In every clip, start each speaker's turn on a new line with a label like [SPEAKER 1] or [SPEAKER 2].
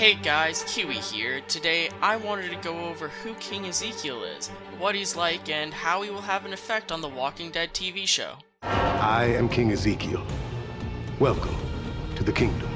[SPEAKER 1] Hey guys, Kiwi here. Today I wanted to go over who King Ezekiel is, what he's like, and how he will have an effect on the Walking Dead TV show.
[SPEAKER 2] I am King Ezekiel. Welcome to the kingdom.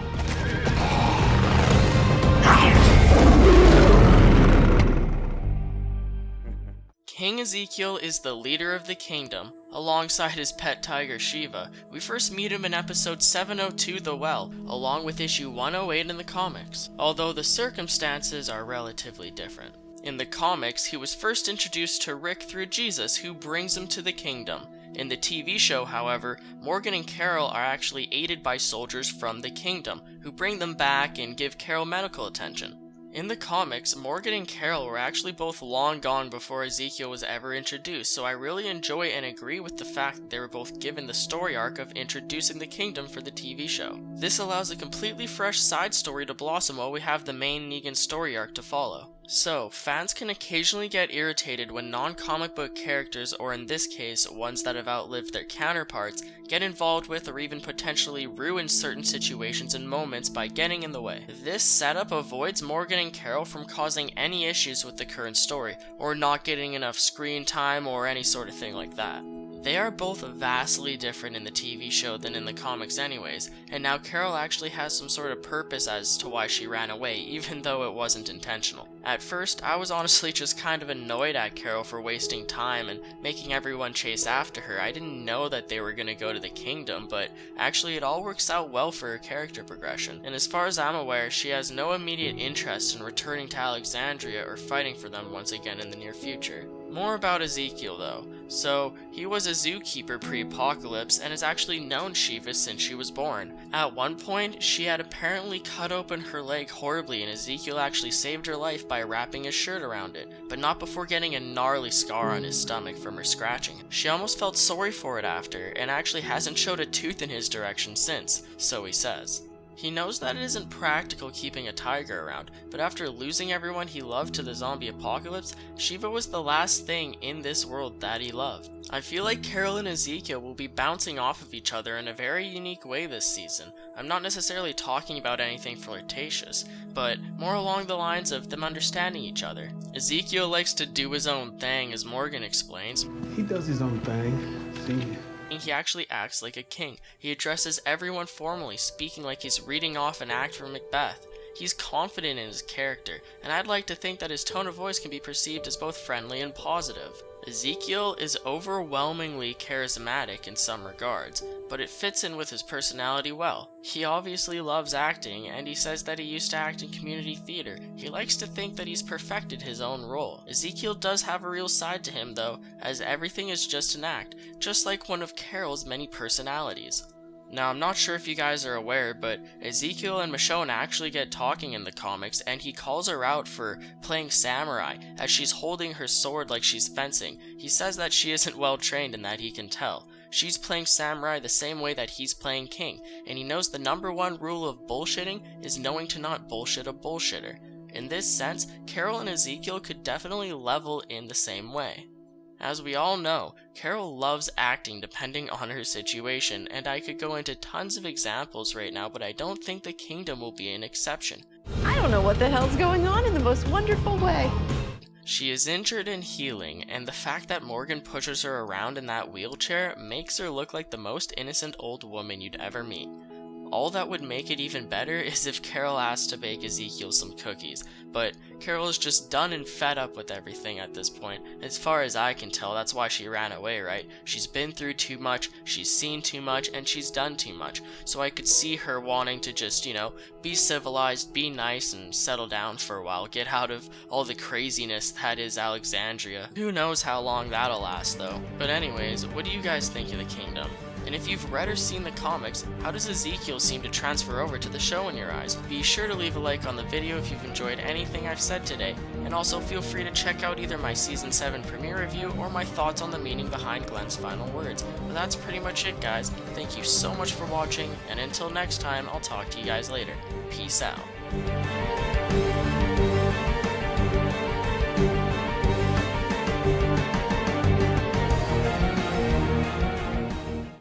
[SPEAKER 1] King Ezekiel is the leader of the kingdom, alongside his pet tiger Shiva. We first meet him in episode 702 The Well, along with issue 108 in the comics, although the circumstances are relatively different. In the comics, he was first introduced to Rick through Jesus, who brings him to the kingdom. In the TV show, however, Morgan and Carol are actually aided by soldiers from the kingdom, who bring them back and give Carol medical attention. In the comics, Morgan and Carol were actually both long gone before Ezekiel was ever introduced, so I really enjoy and agree with the fact that they were both given the story arc of introducing the kingdom for the TV show. This allows a completely fresh side story to blossom while we have the main Negan story arc to follow. So, fans can occasionally get irritated when non-comic book characters, or in this case, ones that have outlived their counterparts, get involved with or even potentially ruin certain situations and moments by getting in the way. This setup avoids Morgan and Carol from causing any issues with the current story, or not getting enough screen time or any sort of thing like that. They are both vastly different in the TV show than in the comics anyways, and now Carol actually has some sort of purpose as to why she ran away, even though it wasn't intentional. At first, I was honestly just kind of annoyed at Carol for wasting time and making everyone chase after her. I didn't know that they were gonna go to the kingdom, but actually it all works out well for her character progression. And as far as I'm aware, she has no immediate interest in returning to Alexandria or fighting for them once again in the near future. More about Ezekiel though. So, he was a zookeeper pre-apocalypse and has actually known Shiva since she was born. At one point, she had apparently cut open her leg horribly and Ezekiel actually saved her life by wrapping his shirt around it, but not before getting a gnarly scar on his stomach from her scratching. She almost felt sorry for it after, and actually hasn't showed a tooth in his direction since, so he says. He knows that it isn't practical keeping a tiger around, but after losing everyone he loved to the zombie apocalypse, Shiva was the last thing in this world that he loved. I feel like Carol and Ezekiel will be bouncing off of each other in a very unique way this season. I'm not necessarily talking about anything flirtatious, but more along the lines of them understanding each other. Ezekiel likes to do his own thing, as Morgan explains.
[SPEAKER 3] He does his own thing. See?
[SPEAKER 1] He actually acts like a king. He addresses everyone formally, speaking like he's reading off an act from Macbeth. He's confident in his character, and I'd like to think that his tone of voice can be perceived as both friendly and positive. Ezekiel is overwhelmingly charismatic in some regards, but it fits in with his personality well. He obviously loves acting, and he says that he used to act in community theater. He likes to think that he's perfected his own role. Ezekiel does have a real side to him though, as everything is just an act, just like one of Carol's many personalities. Now, I'm not sure if you guys are aware, but Ezekiel and Michonne actually get talking in the comics, and he calls her out for playing samurai, as she's holding her sword like she's fencing. He says that she isn't well trained and that he can tell. She's playing samurai the same way that he's playing king, and he knows the #1 rule of bullshitting is knowing to not bullshit a bullshitter. In this sense, Carol and Ezekiel could definitely level in the same way. As we all know, Carol loves acting depending on her situation, and I could go into tons of examples right now, but I don't think the kingdom will be an exception.
[SPEAKER 4] I don't know what the hell's going on in the most wonderful way.
[SPEAKER 1] She is injured and healing, and the fact that Morgan pushes her around in that wheelchair makes her look like the most innocent old woman you'd ever meet. All that would make it even better is if Carol asked to bake Ezekiel some cookies, but Carol is just done and fed up with everything at this point. As far as I can tell, that's why she ran away, right? She's been through too much, she's seen too much, and she's done too much. So I could see her wanting to just, be civilized, be nice, and settle down for a while, get out of all the craziness that is Alexandria. Who knows how long that'll last, though. But anyways, what do you guys think of the kingdom? And if you've read or seen the comics, how does Ezekiel seem to transfer over to the show in your eyes? Be sure to leave a like on the video if you've enjoyed anything I've said today, and also feel free to check out either my Season 7 premiere review or my thoughts on the meaning behind Glenn's final words. But that's pretty much it, guys. Thank you so much for watching, and until next time, I'll talk to you guys later. Peace out.